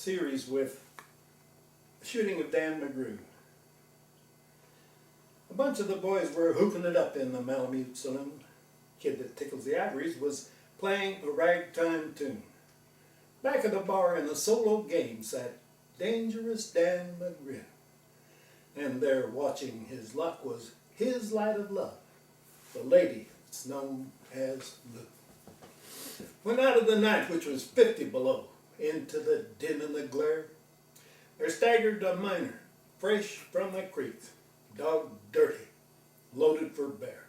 series with the shooting of Dan McGrew. A bunch of the boys were hooping it up in the Malamute Saloon. Kid that tickles the ivories was playing a ragtime tune. Back of the bar in a solo game sat Dangerous Dan McGrew. And there watching his luck was his light of love, the lady that's known as Lou. Went out of the night, which was 50 below, into the din and the glare. There staggered a miner, fresh from the creek, dog dirty, loaded for bear.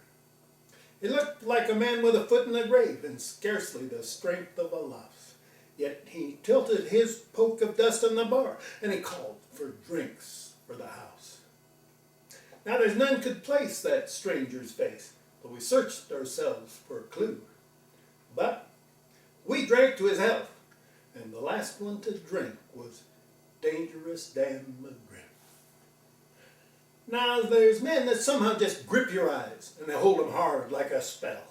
He looked like a man with a foot in the grave and scarcely the strength of a louse. Yet he tilted his poke of dust on the bar, and he called for drinks for the house. Now there's none could place that stranger's face, but we searched ourselves for a clue. But we drank to his health, and the last one to drink was Dangerous Dan McGrew. Now there's men that somehow just grip your eyes, and they hold them hard like a spell.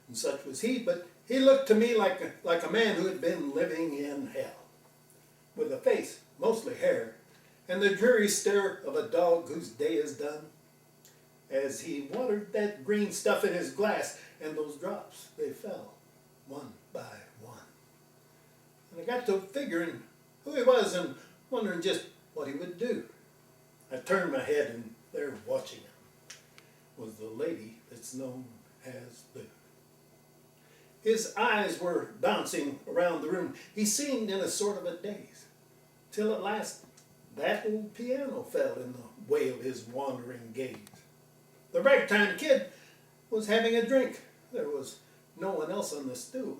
And such was he, but he looked to me like a man who had been living in hell, with a face, mostly hair, and the dreary stare of a dog whose day is done. As he watered that green stuff in his glass, and those drops, they fell, one by one. And I got to figuring who he was and wondering just what he would do. I turned my head, and there watching him was the lady that's known as Lou. His eyes were bouncing around the room. He seemed in a sort of a daze, till at last that old piano fell in the way of his wandering gaze. The ragtime kid was having a drink. There was no one else on the stool.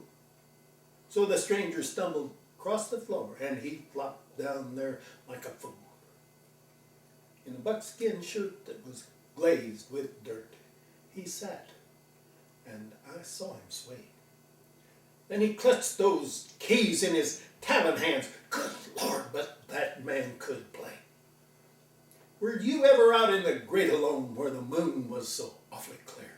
So the stranger stumbled across the floor, and he flopped down there like a fool. In a buckskin shirt that was glazed with dirt, he sat, and I saw him sway. Then he clutched those keys in his talon hands. Good Lord, but that man could play. Were you ever out in the great alone where the moon was so awfully clear?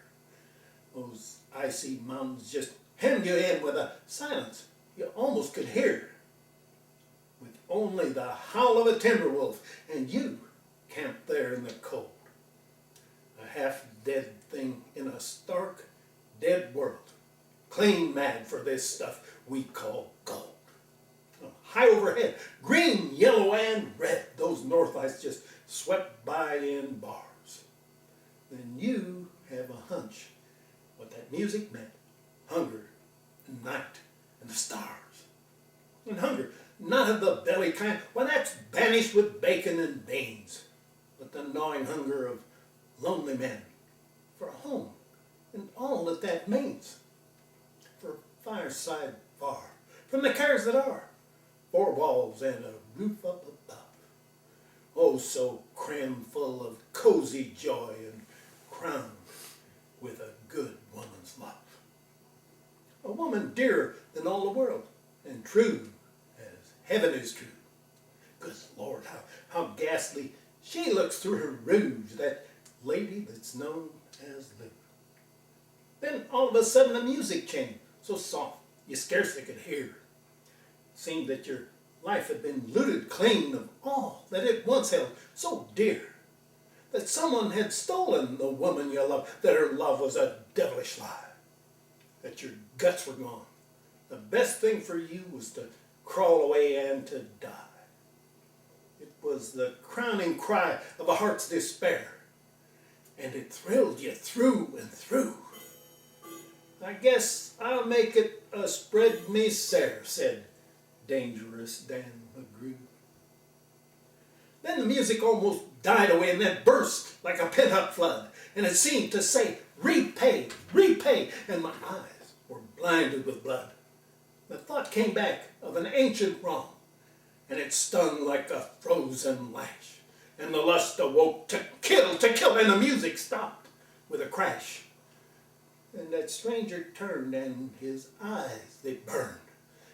Those icy mountains just hemmed you in with a silence you almost could hear, with only the howl of a timber wolf, and you camped there in the cold, a half-dead thing in a stark, dead world, clean mad for this stuff we call gold. High overhead, green, yellow, and red, those north lights just swept by in bars. Then you have a hunch what that music meant. Hunger, and night, and the stars. And hunger, not of the belly kind, why that's banished with bacon and beans, but the gnawing hunger of lonely men for a home and all that that means. For fireside far from the cares that are, four walls and a roof up above. Oh, so crammed full of cozy joy and crowned with a good woman's love. A woman dearer than all the world, and true as heaven is true. Good Lord, how ghastly she looks through her rouge, that lady that's known as Lou. Then all of a sudden the music changed, so soft you scarcely could hear. It seemed that your life had been looted clean of all that it once held so dear, that someone had stolen the woman you loved, that her love was a devilish lie, that your guts were gone. The best thing for you was to crawl away and to die. It was the crowning cry of a heart's despair, and it thrilled you through and through. I guess I'll make it a spread misere, said Dangerous Dan McGrew. Then the music almost died away and then burst like a pent-up flood, and it seemed to say, repay, repay, and my eyes were blinded with blood. The thought came back of an ancient wrong, and it stung like a frozen lash, and the lust awoke to kill, and the music stopped with a crash. And that stranger turned, and his eyes, they burned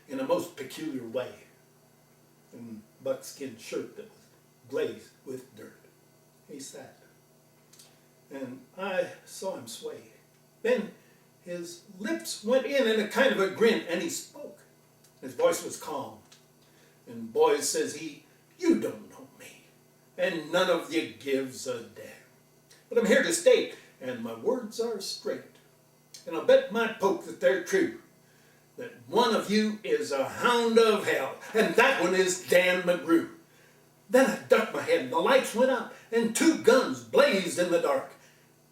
in a most peculiar way, in buckskin shirt that was glazed with dirt. He sat, and I saw him sway. Then his lips went in a kind of a grin, and he spoke. His voice was calm. And boys, says he, you don't know me, and none of you gives a damn. But I'm here to state, and my words are straight, and I'll bet my poke that they're true, that one of you is a hound of hell, and that one is Dan McGrew. Then I ducked my head, and the lights went up, and two guns blazed in the dark,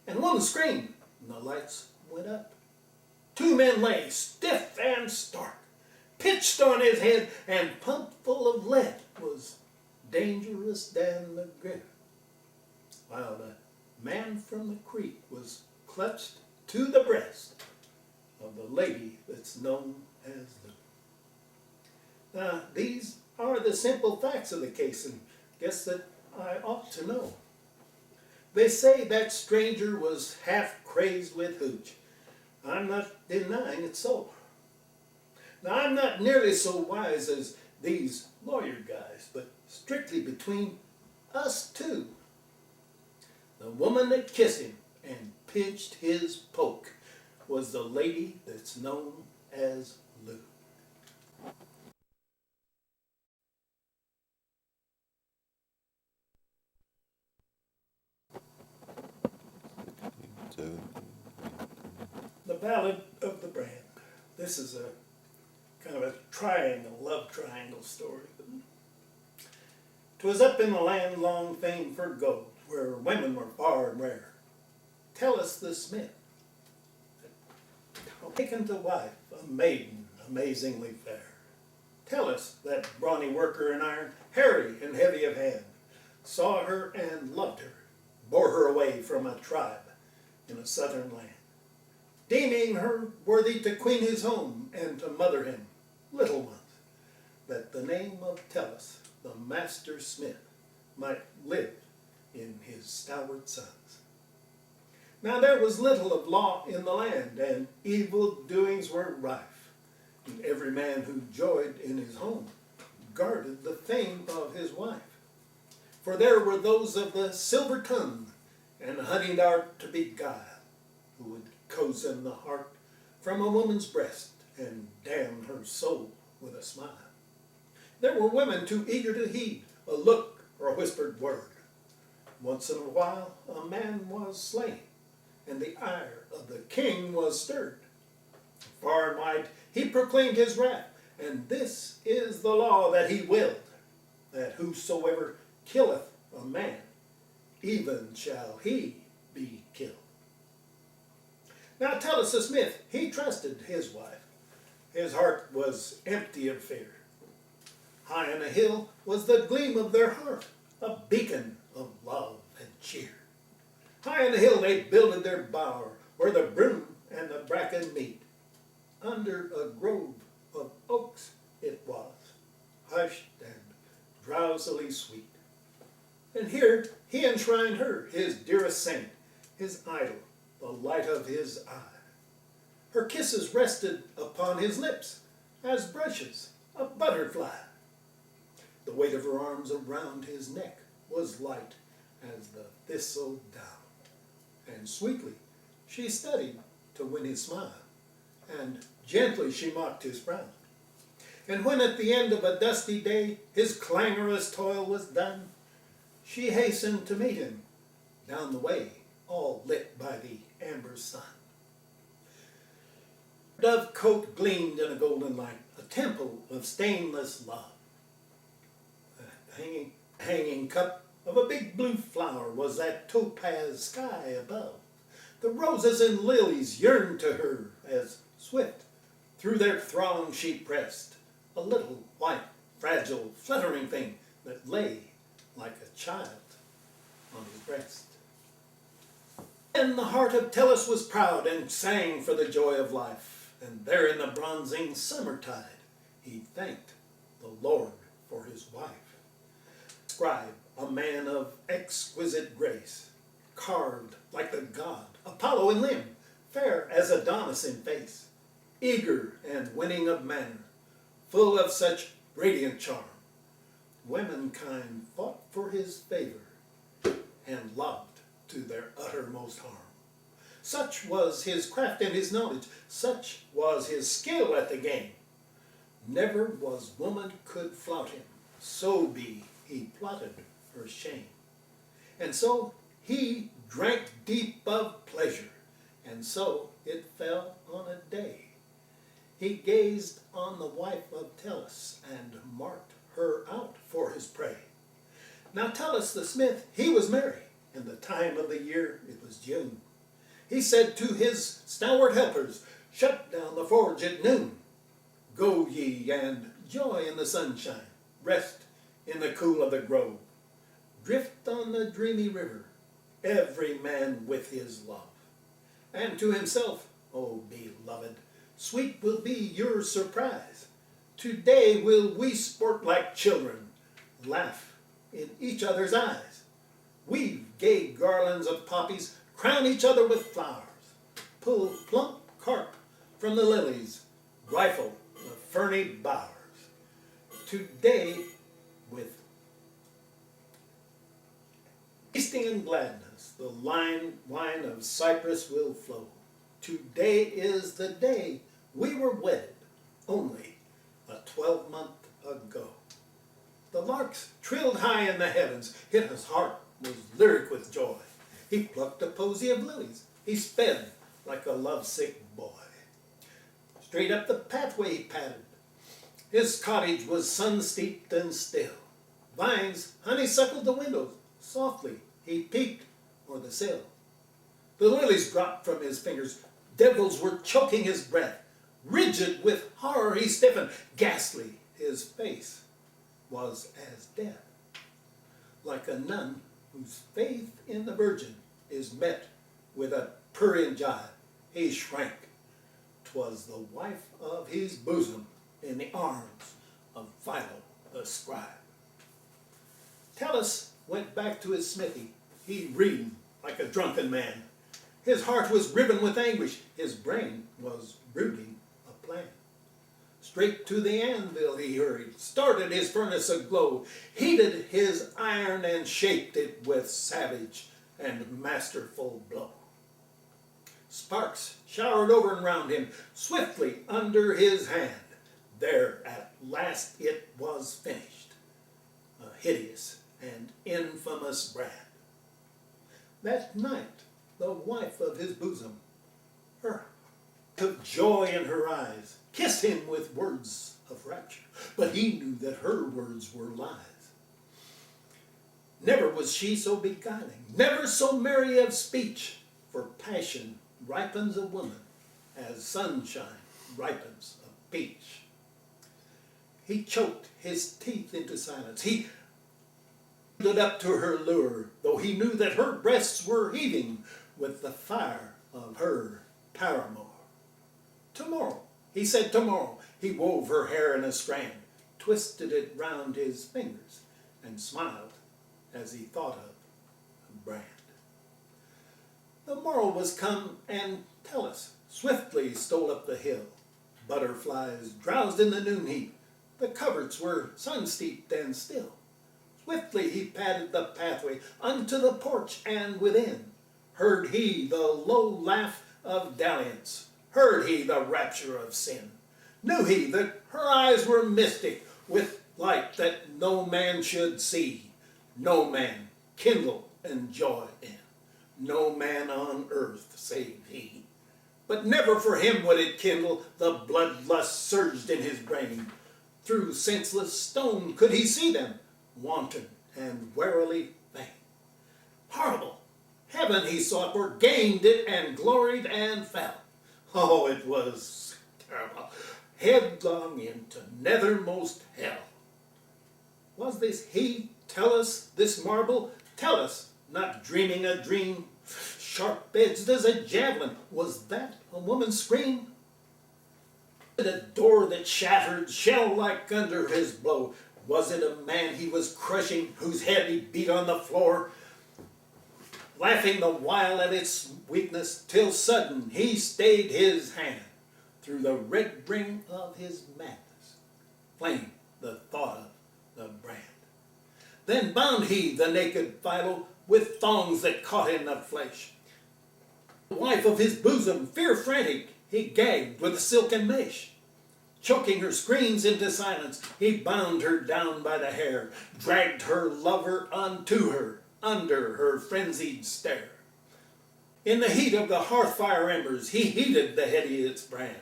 and one screamed, and the lights went up. Two men lay stiff and stark, pitched on his head, and pumped full of lead was Dangerous Dan McGrew, while the man from the creek was clutched to the breast of the lady that's known as Lou. Now, these are the simple facts of the case, and guess that I ought to know. They say that stranger was half crazed with hooch. I'm not denying it's so. Now, I'm not nearly so wise as these lawyer guys, but strictly between us two, the woman that kissed him and pinched his poke was the lady that's known as Lou. The Ballad of the Brand. This is a kind of a love triangle story. 'Twas up in the land long famed for gold, where women were far and rare. Tellus the smith, taken to wife, a maiden amazingly fair. Tellus, that brawny worker in iron, hairy and heavy of hand, saw her and loved her, bore her away from a tribe in a southern land, deeming her worthy to queen his home and to mother him little ones, that the name of Tellus, the master smith, might live in his stalwart sons. Now there was little of law in the land, and evil doings were rife, and every man who joyed in his home guarded the fame of his wife. For there were those of the silver tongue and honeyed art to beguile, who would cozen the heart from a woman's breast and damn her soul with a smile. There were women too eager to heed a look or a whispered word. Once in a while a man was slain, and the ire of the king was stirred. Far and wide he proclaimed his wrath, and this is the law that he willed, that whosoever killeth a man, even shall he be killed. Now Tellus the smith, he trusted his wife. His heart was empty of fear. High on a hill was the gleam of their heart, a beacon of love and cheer. High on the hill they builded their bower, where the broom and the bracken meet. Under a grove of oaks it was, hushed and drowsily sweet. And here he enshrined her, his dearest saint, his idol, the light of his eye. Her kisses rested upon his lips, as brushes a butterfly. The weight of her arms around his neck was light as the thistle down. And sweetly she studied to win his smile, and gently she mocked his frown. And when at the end of a dusty day his clangorous toil was done, she hastened to meet him down the way, all lit by the amber sun. Her dove coat gleamed in a golden light, a temple of stainless love. The hanging cup of a big blue flower was that topaz sky above. The roses and lilies yearned to her as swift through their throng she pressed, a little white, fragile, fluttering thing that lay like a child on his breast. Then the heart of Tellus was proud and sang for the joy of life, and there in the bronzing summertide he thanked the Lord for his wife. Scribe, a man of exquisite grace, carved like the god Apollo in limb, fair as Adonis in face, eager and winning of manner, full of such radiant charm. Womankind fought for his favor and loved to their uttermost harm. Such was his craft and his knowledge, such was his skill at the game. Never was woman could flout him, so be he plotted her shame. And so he drank deep of pleasure, and so it fell on a day. He gazed on the wife of Tellus, and marked her out for his prey. Now Tellus the smith, he was merry, and the time of the year it was June. He said to his stalwart helpers, shut down the forge at noon. Go ye and joy in the sunshine, rest in the cool of the grove. Drift on the dreamy river, every man with his love. And to himself, O beloved, sweet will be your surprise. Today will we sport like children, laugh in each other's eyes. Weave gay garlands of poppies, crown each other with flowers. Pull plump carp from the lilies, rifle the ferny bowers. Today with feasting and gladness, the wine of Cyprus will flow. Today is the day we were wedded, only a 12-month ago. The larks trilled high in the heavens, his heart was lyric with joy. He plucked a posy of lilies, he sped like a lovesick boy. Straight up the pathway he padded, his cottage was sun-steeped and still. Vines honeysuckled the windows, softly he peeked o'er the sill. The lilies dropped from his fingers, devils were choking his breath. Rigid with horror he stiffened, ghastly his face was as death. Like a nun whose faith in the Virgin is met with a prurient jibe, he shrank. 'Twas the wife of his bosom in the arms of Philo the scribe. Tellus went back to his smithy. He reeled like a drunken man. His heart was riven with anguish. His brain was brooding a plan. Straight to the anvil he hurried, started his furnace aglow, heated his iron and shaped it with savage and masterful blow. Sparks showered over and round him, swiftly under his hand. There at last it was finished, a hideous and infamous brand. That night the wife of his bosom, her of joy in her eyes, kissed him with words of rapture, but he knew that her words were lies. Never was she so beguiling, never so merry of speech, for passion ripens a woman as sunshine ripens a peach. He choked his teeth into silence. He stood up to her lure, though he knew that her breasts were heaving with the fire of her paramour. Tomorrow, he said, tomorrow. He wove her hair in a strand, twisted it round his fingers, and smiled as he thought of a brand. The morrow was come, and Tellus swiftly stole up the hill. Butterflies drowsed in the noon heat. The coverts were sun-steeped and still. Swiftly he padded the pathway unto the porch, and within heard he the low laugh of dalliance, heard he the rapture of sin. Knew he that her eyes were mystic with light that no man should see, no man kindle and joy in, no man on earth save he. But never for him would it kindle, the bloodlust surged in his brain. Through senseless stone could he see them, wanton and warily vain. Horrible! Heaven he sought for, gained it and gloried and fell. Oh, it was terrible. Headlong into nethermost hell. Was this he, Tellus, this marble? Tellus, not dreaming a dream, sharp-edged as a javelin. Was that a woman's scream? A door that shattered, shell-like under his blow. Was it a man he was crushing, whose head he beat on the floor, laughing the while at its weakness, till sudden he stayed his hand. Through the red ring of his madness flamed the thought of the brand. Then bound he the naked Philo with thongs that caught in the flesh. The wife of his bosom, fear frantic, he gagged with a silken mesh. Choking her screams into silence, he bound her down by the hair, dragged her lover unto her, under her frenzied stare. In the heat of the hearth fire embers, he heated the headiest brand.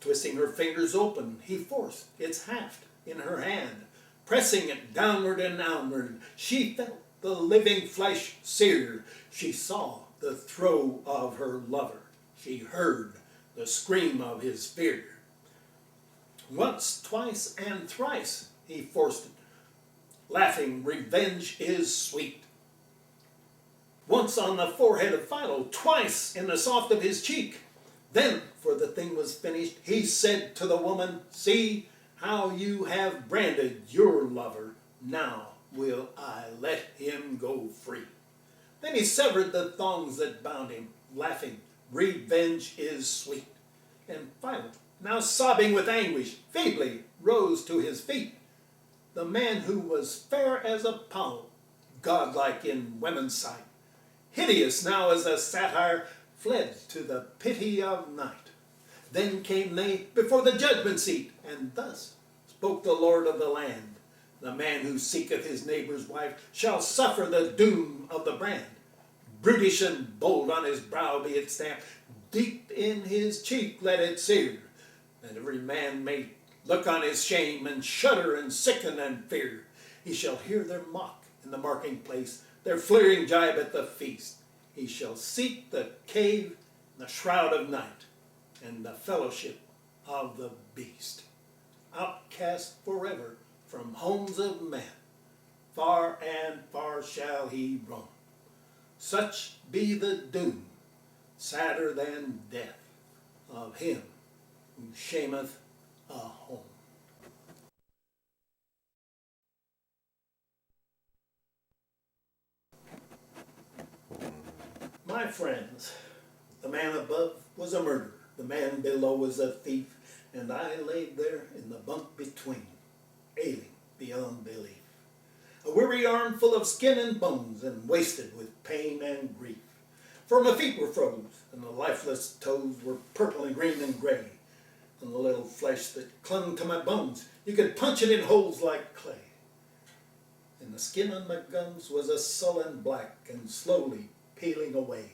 Twisting her fingers open, he forced its haft in her hand. Pressing it downward and downward, she felt the living flesh sear. She saw the throe of her lover. She heard the scream of his fear. Once, twice, and thrice he forced it, laughing, revenge is sweet. Once on the forehead of Philo, twice in the soft of his cheek. Then, for the thing was finished, he said to the woman, see how you have branded your lover. Now will I let him go free. Then he severed the thongs that bound him, laughing, revenge is sweet. And Philo, now sobbing with anguish, feebly rose to his feet. The man who was fair as Apollo, godlike in women's sight, hideous now as a satyr, fled to the pity of night. Then came they before the judgment seat, and thus spoke the Lord of the land. The man who seeketh his neighbor's wife shall suffer the doom of the brand. Brutish and bold on his brow be it stamped, deep in his cheek let it sear, that every man may look on his shame and shudder and sicken and fear. He shall hear their mock in the marking place, their fleering jibe at the feast. He shall seek the cave, the shroud of night, and the fellowship of the beast. Outcast forever from homes of men, far and far shall he roam. Such be the doom, sadder than death, of him who shameth a home. My friends, the man above was a murderer, the man below was a thief, and I laid there in the bunk between, ailing beyond belief. A weary arm full of skin and bones, and wasted with pain and grief. For my feet were froze, and the lifeless toes were purple and green and gray, and the little flesh that clung to my bones, you could punch it in holes like clay. And the skin on my gums was a sullen black, and slowly peeling away.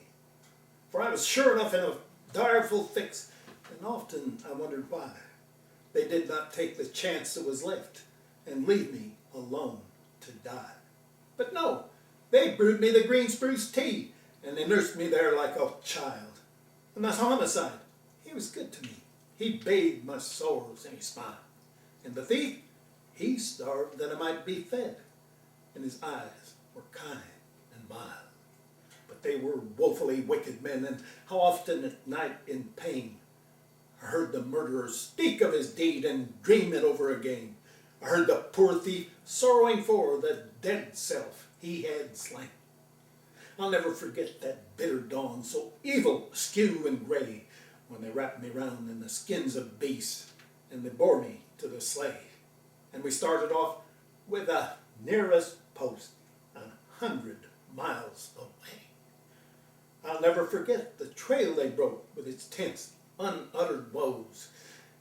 For I was sure enough in a direful fix, and often I wondered why they did not take the chance that was left and leave me alone to die. But no, they brewed me the green spruce tea, and they nursed me there like a child. And the homicide, he was good to me. He bathed my sores and he smiled. And the thief, he starved that I might be fed, and his eyes were kind and mild. But they were woefully wicked men, and how often at night in pain I heard the murderer speak of his deed and dream it over again. I heard the poor thief sorrowing for the dead self he had slain. I'll never forget that bitter dawn, so evil, askew, and gray, when they wrapped me round in the skins of beasts, and they bore me to the sleigh. And we started off with the nearest post 100 miles away. I'll never forget the trail they broke with its tense, unuttered woes,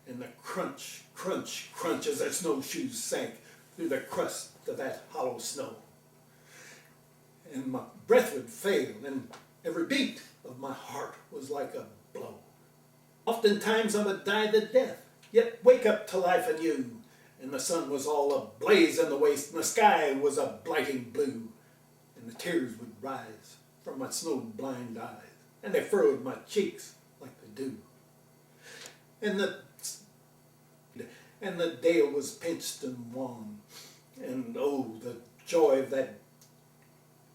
and the crunch, crunch, crunch as their snowshoes sank through the crust of that hollow snow. And my breath would fail, and every beat of my heart was like a blow. Oftentimes I would die the death, yet wake up to life anew, and the sun was all ablaze in the waste, and the sky was a blighting blue, and the tears would rise from my snow-blind eyes, and they furrowed my cheeks like the dew. And the dale was pinched and wan, and oh, the joy of that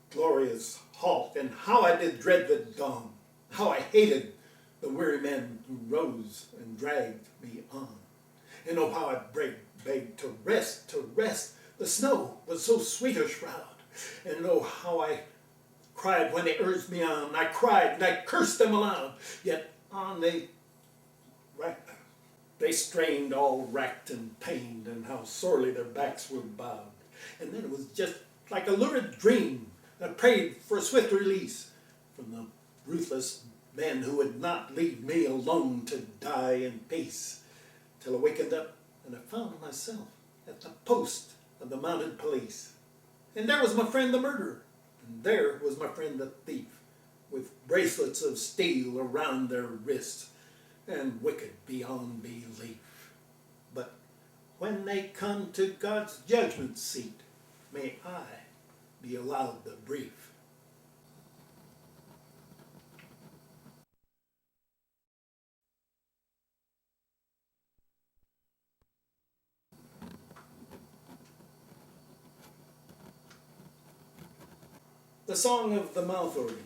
glorious halt, and how I did dread the dawn, how I hated the weary men who rose and dragged me on. And oh, how I begged to rest, the snow was so sweet a shroud, and oh, how I cried when they urged me on. I cried and I cursed them aloud, yet on they strained all racked and pained, and how sorely their backs were bowed. And then it was just like a lurid dream. I prayed for a swift release from the ruthless men who would not leave me alone to die in peace. till I wakened up and I found myself at the post of the mounted police. And there was my friend the murderer, and there was my friend the thief, with bracelets of steel around their wrists, and wicked beyond belief. But when they come to God's judgment seat, may I be allowed the brief. The Song of the Mouth Organ.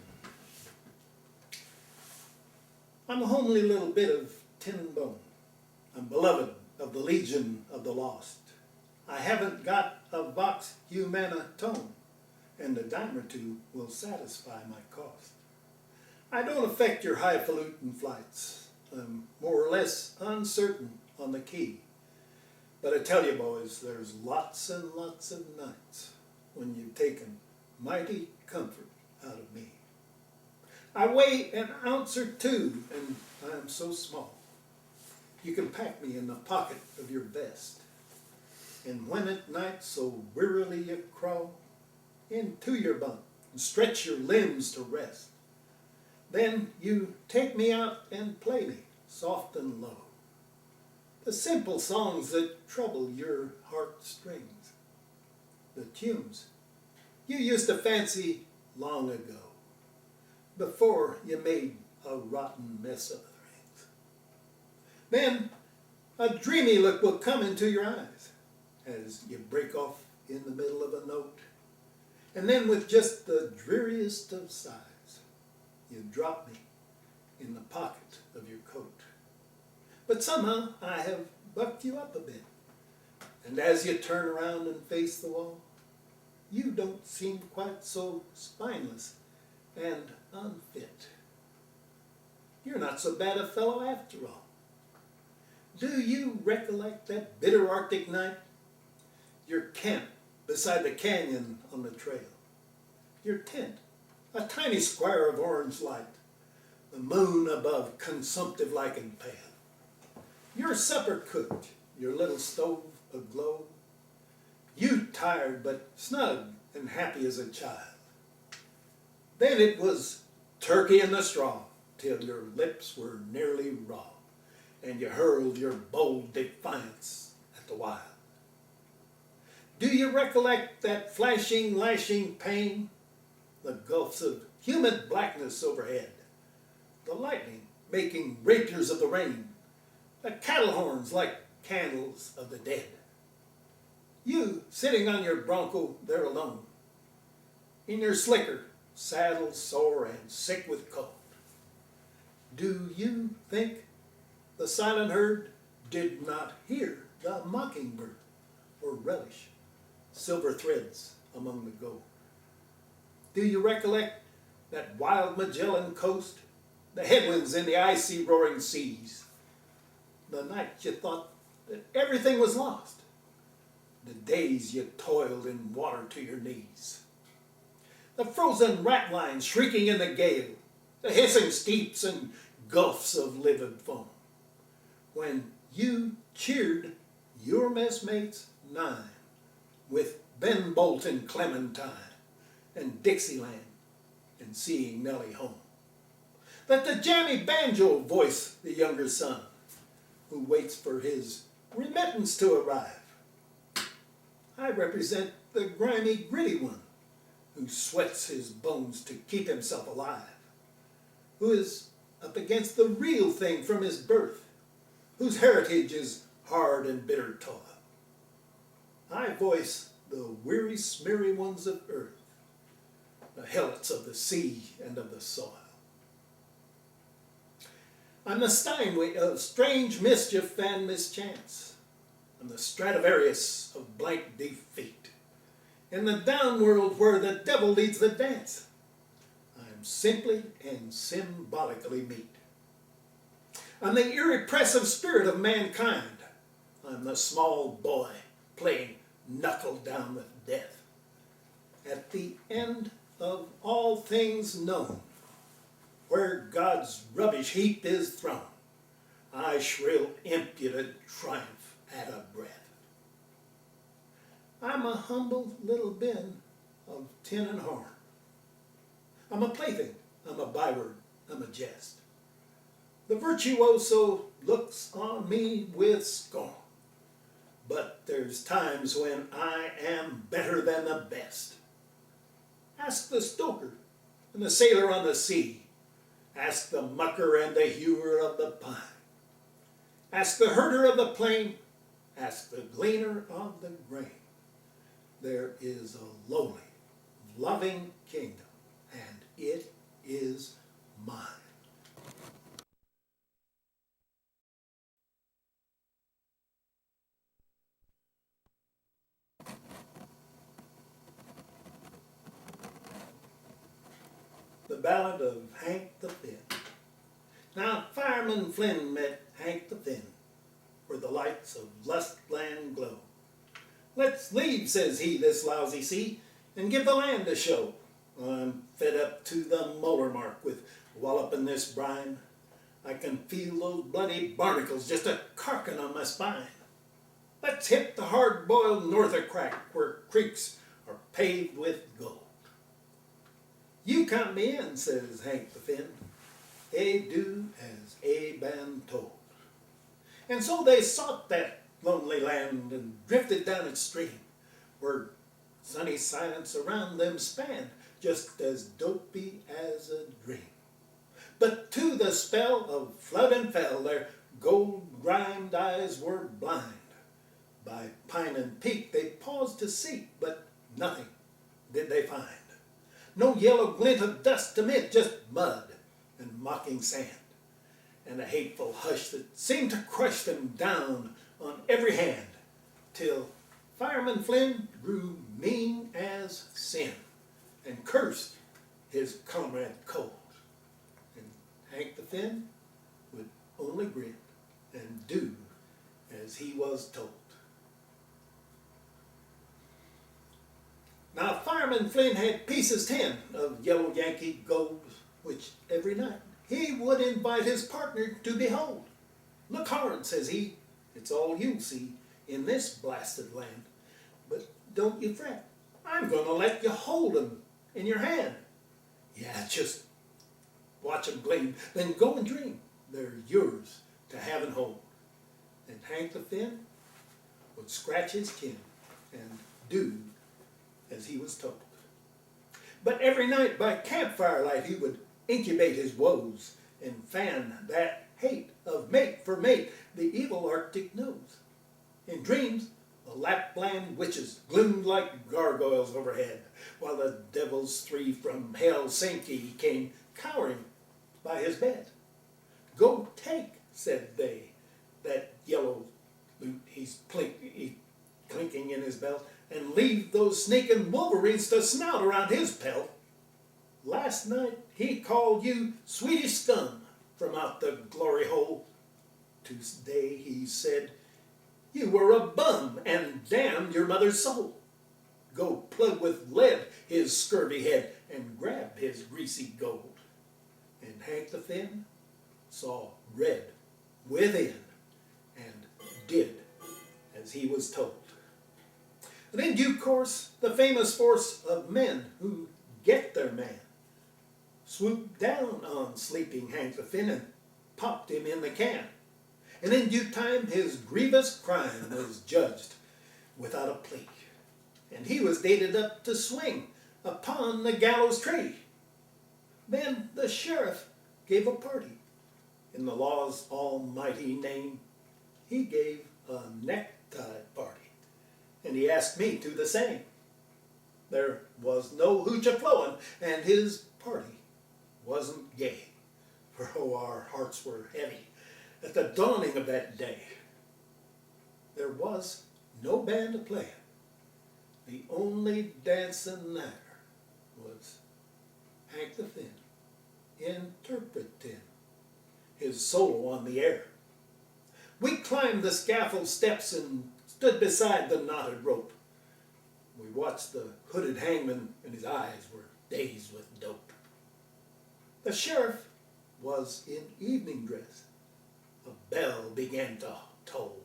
I'm a homely little bit of tin and bone. I'm beloved of the legion of the lost. I haven't got a vox humana tone, and a dime or two will satisfy my cost. I don't affect your highfalutin flights. I'm more or less uncertain on the key. But I tell you, boys, there's lots and lots of nights when you've taken mighty comfort out of me. I weigh an ounce or two, and I am so small. You can pack me in the pocket of your vest. And when at night so wearily you crawl into your bunk and stretch your limbs to rest, then you take me out and play me soft and low, the simple songs that trouble your heartstrings, the tunes you used to fancy long ago, before you made a rotten mess of things. Then a dreamy look will come into your eyes as you break off in the middle of a note. And then with just the dreariest of sighs, you drop me in the pocket of your coat. But somehow I have bucked you up a bit. And as you turn around and face the wall, you don't seem quite so spineless and unfit. You're not so bad a fellow after all. Do you recollect that bitter Arctic night? Your camp beside the canyon on the trail. Your tent, a tiny square of orange light. The moon above, consumptive lichen pale. Your supper cooked, your little stove aglow. You tired but snug and happy as a child. Then it was turkey in the straw till your lips were nearly raw, and you hurled your bold defiance at the wild. Do you recollect that flashing, lashing pain? The gulfs of humid blackness overhead, the lightning making rapiers of the rain, the cattle horns like candles of the dead. You sitting on your bronco there alone, in your slicker, saddled, sore, and sick with cold. Do you think the silent herd did not hear the mockingbird or relish silver threads among the gold? Do you recollect that wild Magellan coast, the headwinds in the icy roaring seas, the night you thought that everything was lost, the days you toiled in water to your knees, the frozen ratlines shrieking in the gale, the hissing steeps and gulfs of livid foam, when you cheered your messmates 9 with Ben Bolt and Clementine and Dixieland and Seeing Nellie Home. Let the jammy banjo voice the younger son who waits for his remittance to arrive. I represent the grimy, gritty one who sweats his bones to keep himself alive, who is up against the real thing from his birth, whose heritage is hard and bitter toil. I voice the weary, smeary ones of earth, the helots of the sea and of the soil. I'm the Steinway of strange mischief and mischance. I'm the Stradivarius of blank defeat. In the downworld where the devil leads the dance, I'm simply and symbolically meet. I'm the irrepressive spirit of mankind. I'm the small boy playing knuckle down with death. At the end of all things known, where God's rubbish heap is thrown, I shrill impudent triumph at a breath. I'm a humble little bin of tin and horn. I'm a plaything, I'm a byword, I'm a jest. The virtuoso looks on me with scorn. But there's times when I am better than the best. Ask the stoker and the sailor on the sea. Ask the mucker and the hewer of the pine. Ask the herder of the plain. Ask the gleaner of the grain. There is a lowly, loving kingdom, and it is mine. The Ballad of Hank the Finn. Now Fireman Flynn met Hank the Finn, where the lights of Lustland glow. Let's leave, says he, this lousy sea, and give the land a show. I'm fed up to the molar mark with walloping this brine. I can feel those bloody barnacles just a-carking on my spine. Let's hit the hard-boiled norther crack where creeks are paved with gold. You count me in, says Hank the Finn. A do as a been told. And so they sought that lonely land and drifted down its stream, where sunny silence around them spanned, just as dopey as a dream. But to the spell of flood and fell, their gold-grimed eyes were blind. By pine and peak they paused to seek, but nothing did they find. No yellow glint of dust amid, just mud and mocking sand, and a hateful hush that seemed to crush them down on every hand, till Fireman Flynn grew mean as sin, and cursed his comrade cold. And Hank the Finn would only grin and do as he was told. Now Fireman Flynn had pieces 10 of yellow Yankee gold, which every night he would invite his partner to behold. Look hard, says he, it's all you'll see in this blasted land. But don't you fret, I'm gonna let you hold 'em in your hand. Yeah, just watch 'em gleam, then go and dream. They're yours to have and hold. And Hank the Finn would scratch his chin and do as he was told. But every night by campfire light he would incubate his woes and fan that hate of mate for mate the evil Arctic knows. In dreams the Lapland witches gloomed like gargoyles overhead, while the devils 3 from Helsinki came cowering by his bed. Go take, said they, that yellow loot he's clinking in his belt, and leave those sneaking wolverines to snout around his pelt. Last night he called you Swedish scum from out the glory hole. Tuesday he said you were a bum and damned your mother's soul. Go plug with lead his scurvy head and grab his greasy gold. And Hank the Finn saw red within and did as he was told. And in due course, the famous force of men who get their man swooped down on sleeping Hank the Finn and popped him in the can. And in due time his grievous crime was judged without a plea, and he was dated up to swing upon the gallows tree. Then the sheriff gave a party. In the law's almighty name, he gave a necktie party, and he asked me to the same. There was no hooch a-flowing, and his party wasn't gay, for oh, our hearts were heavy at the dawning of that day. There was no band to play it. The only dancing there was Hank the Finn interpreting his solo on the air. We climbed the scaffold steps and stood beside the knotted rope. We watched the hooded hangman, and his eyes were dazed with dope. The sheriff was in evening dress, a bell began to toll,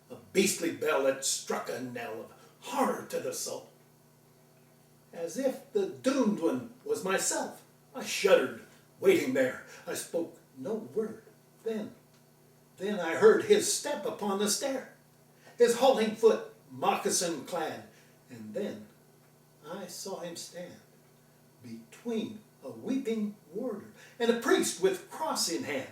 a beastly bell that struck a knell of horror to the soul. As if the doomed one was myself, I shuddered, waiting there. I spoke no word. Then I heard his step upon the stair, his halting foot moccasin clad, and then I saw him stand between a weeping warder and a priest with cross in hand.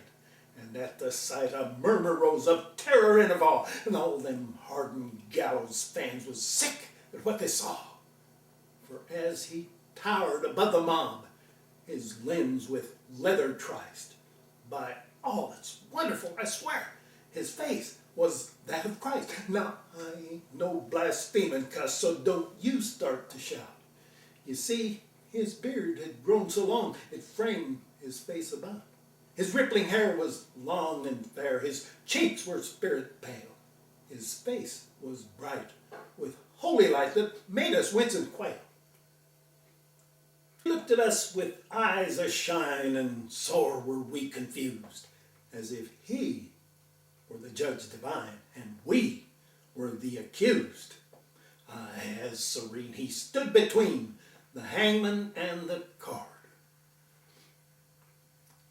And at the sight a murmur rose of terror and of awe, and all them hardened gallows fans was sick at what they saw. For as he towered above the mob, his limbs with leather triced, by all that's wonderful, I swear, his face was that of Christ. Now, I ain't no blaspheming cuss, so don't you start to shout. You see, his beard had grown so long, it framed his face about. His rippling hair was long and fair, his cheeks were spirit pale. His face was bright, with holy light that made us wince and quail. He looked at us with eyes ashine, and sore were we confused, as if he were the judge divine, and we were the accused. As serene he stood between the hangman and the card.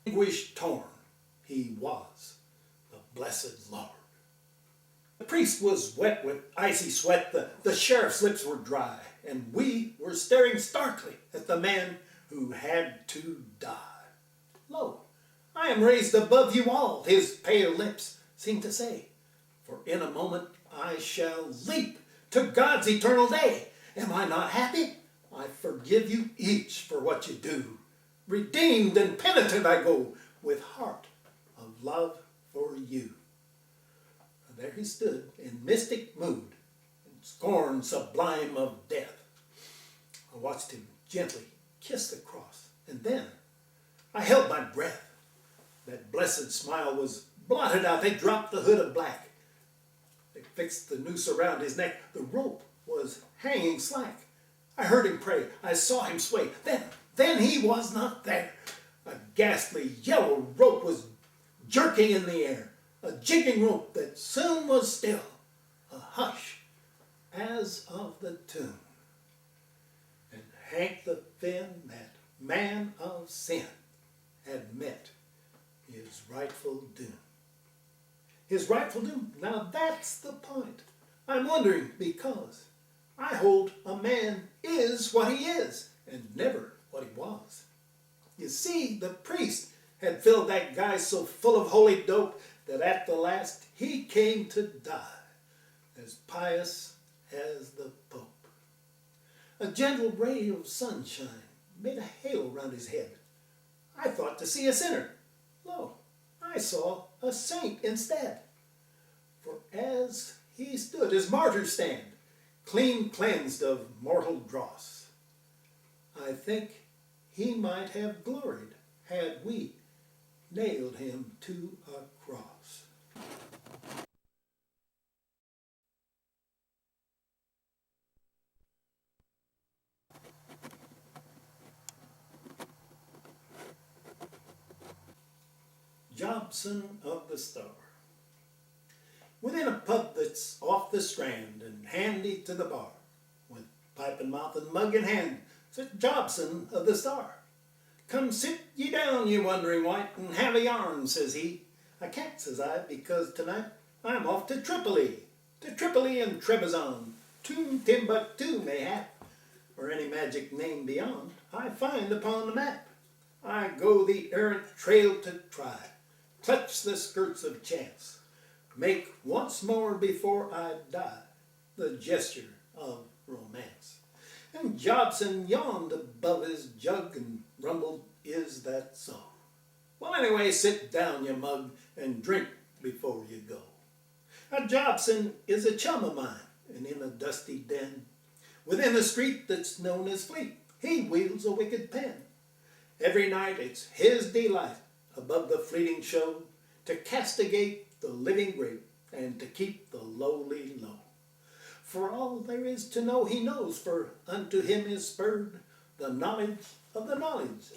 Anguish torn, he was the blessed Lord. The priest was wet with icy sweat, the sheriff's lips were dry, and we were staring starkly at the man who had to die. Lo, I am raised above you all, his pale lips seemed to say, for in a moment I shall leap to God's eternal day. Am I not happy? I forgive you each for what you do. Redeemed and penitent I go, with heart of love for you. And there he stood in mystic mood, in scorn sublime of death. I watched him gently kiss the cross, and then I held my breath. That blessed smile was blotted out. They dropped the hood of black. They fixed the noose around his neck. The rope was hanging slack. I heard him pray. I saw him sway. Then he was not there. A ghastly yellow rope was jerking in the air. A jigging rope that soon was still. A hush as of the tomb. And Hank the Finn, that man of sin, had met his rightful doom. His rightful doom? Now that's the point. I'm wondering because I hold a man is what he is and never what he was. You see, the priest had filled that guy so full of holy dope that at the last he came to die, as pious as the Pope. A gentle ray of sunshine made a halo round his head. I thought to see a sinner. Lo, I saw a saint instead. For as he stood as martyrs stand, clean cleansed of mortal dross, I think he might have gloried had we nailed him to a cross. Jobson of the Star. Within a pub that's off the Strand and handy to the bar, with pipe in mouth and mug in hand, sits Jobson of the Star. Come sit ye down, ye wondering wight, and have a yarn, says he. I can't, says I, because tonight I'm off to Tripoli and Trebizond, to Timbuktu mayhap, or any magic name beyond I find upon the map. I go the errant trail to try, clutch the skirts of chance, make once more before I die the gesture of romance. And Jobson yawned above his jug and rumbled, is that so? Well, anyway, sit down, you mug, and drink before you go. Now, Jobson is a chum of mine, and in a dusty den, within a street that's known as Fleet, he wields a wicked pen. Every night it's his delight, above the fleeting show, to castigate the living great, and to keep the lowly low. For all there is to know he knows, for unto him is spurred the knowledge of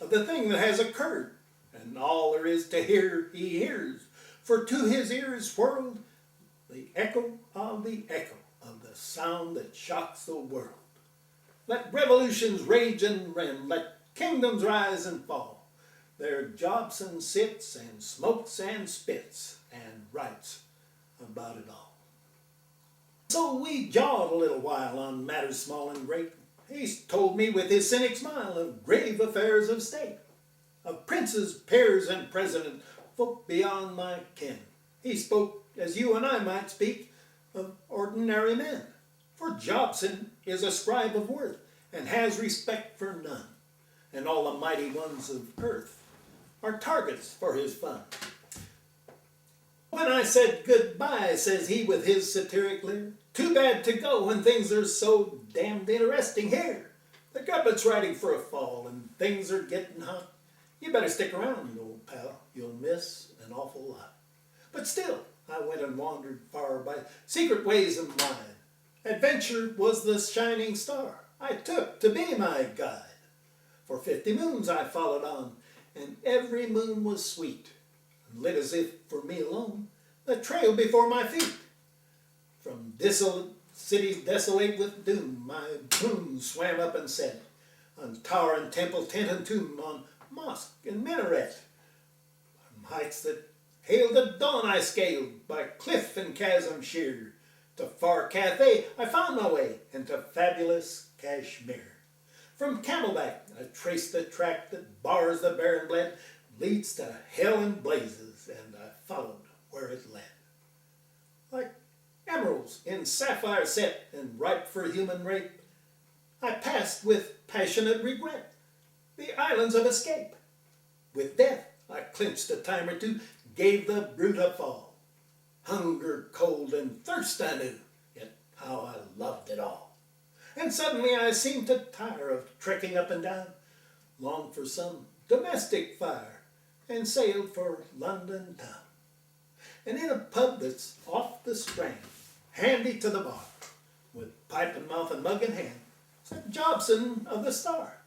the thing that has occurred. And all there is to hear he hears, For to his ears whirled the echo of the sound that shocks the world. Let revolutions rage and rend, let kingdoms rise and fall. There Jobson sits and smokes and spits and writes about it all. So we jawed a little while on matters small and great. He's told me with his cynic smile of grave affairs of state, of princes, peers, and president, folk beyond my ken. He spoke as you and I might speak of ordinary men. For Jobson is a scribe of worth, and has respect for none, and all the mighty ones of earth are targets for his fun. When I said goodbye, says he with his satiric leer, too bad to go when things are so damned interesting here. The government's riding for a fall, and things are getting hot. You better stick around, old pal. You'll miss an awful lot. But still, I went and wandered far by secret ways and wide. Adventure was the shining star I took to be my guide. For 50 moons I followed on, and every moon was sweet, and lit as if for me alone the trail before my feet. From desolate cities desolate with doom, my moon swam up and set, on tower and temple, tent and tomb, on mosque and minaret. From heights that hailed the dawn I scaled, by cliff and chasm sheer. To far Cathay I found my way, and to fabulous Kashmir. From Camelback I traced the track that bars the barren bled, leads to hell and blazes, and I followed where it led. Like emeralds in sapphire set and ripe for human rape, I passed with passionate regret the islands of escape. With death I clinched a time or two, gave the brute a fall. Hunger, cold, and thirst I knew, yet how I loved it all. And suddenly I seemed to tire of trekking up and down, longed for some domestic fire, and sailed for London town. And in a pub that's off the Strand, handy to the bar, with pipe in mouth and mug in hand, sat Jobson of the Star.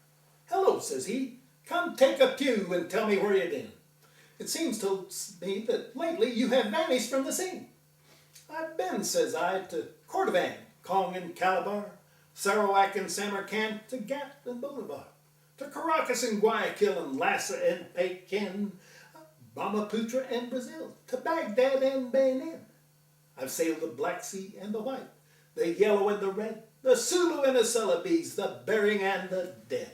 Hello, says he, come take a pew and tell me where you've been. It seems to me that lately you have vanished from the scene. I've been, says I, to Cordovan, Kong and Calabar, Sarawak and Samarkand, to Gat and Bolivar, to Caracas and Guayaquil and Lhasa and Pekin, Brahmaputra and Brazil, to Baghdad and Benin. I've sailed the Black Sea and the White, the Yellow and the Red, the Sulu and the Celebes, the Bering and the Dead.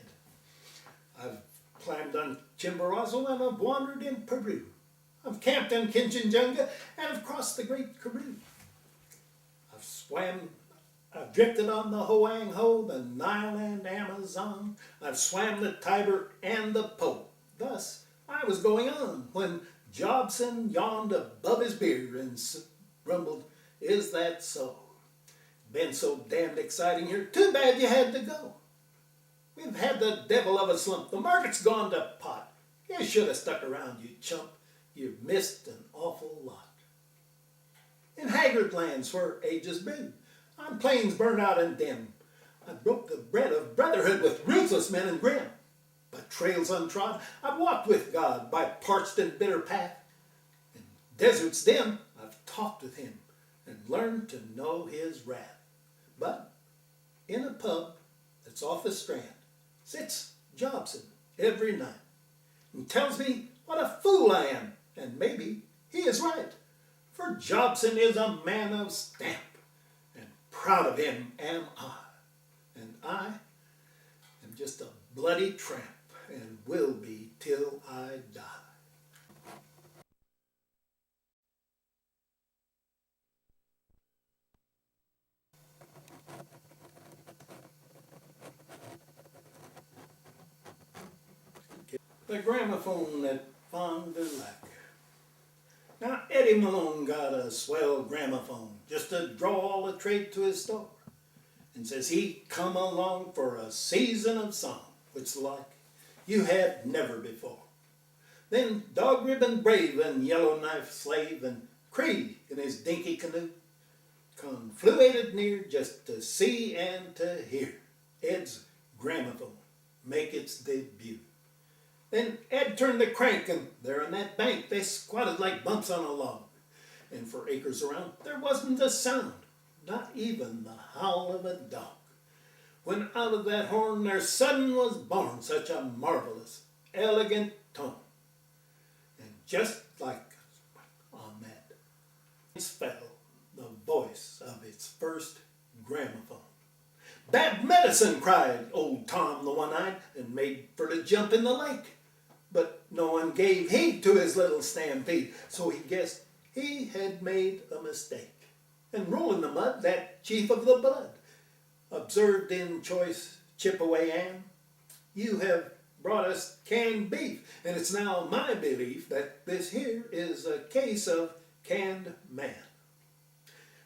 I've climbed on Chimborazo and I've wandered in Peru. I've camped in Kinchinjunga and I've crossed the Great Karoo. I've drifted on the Hoang Ho, the Nile and Amazon. I've swam the Tiber and the Po. Thus I was going on when Jobson yawned above his beer and grumbled, is that so? Been so damned exciting here, too bad you had to go. We've had the devil of a slump. The market's gone to pot. You should have stuck around, you chump. You've missed an awful lot. In haggard lands where ages brew, on plains burned out and dim, I broke the bread of brotherhood with ruthless men and grim. By trails untrod, I've walked with God by parched and bitter path. In deserts dim, I've talked with him and learned to know his wrath. But in a pub that's off the Strand sits Jobson every night and tells me what a fool I am, and maybe he is right. For Jobson is a man of stamp, and proud of him am I. And I am just a bloody tramp, and will be till I die. The gramophone at Fond du Lac. Now Eddie Malone got a swell gramophone just to draw all the trade to his store, and says he'd come along for a season of song, which like you had never before. Then Dog Ribbon Brave and Yellowknife Slave and Cree in his dinky canoe confluated near just to see and to hear Ed's gramophone make its debut. Then Ed turned the crank, and there on that bank they squatted like bumps on a log. And for acres around there wasn't a sound, not even the howl of a dog. When out of that horn there sudden was born such a marvelous, elegant tone. And just like on that fell the voice of its first gramophone. "Bad medicine!" cried old Tom the one-eyed, and made for to jump in the lake. But no one gave heed to his little stampede, so he guessed he had made a mistake. And roll in the mud, that chief of the blood observed in choice Chipaway Ann, "You have brought us canned beef, and it's now my belief that this here is a case of canned man."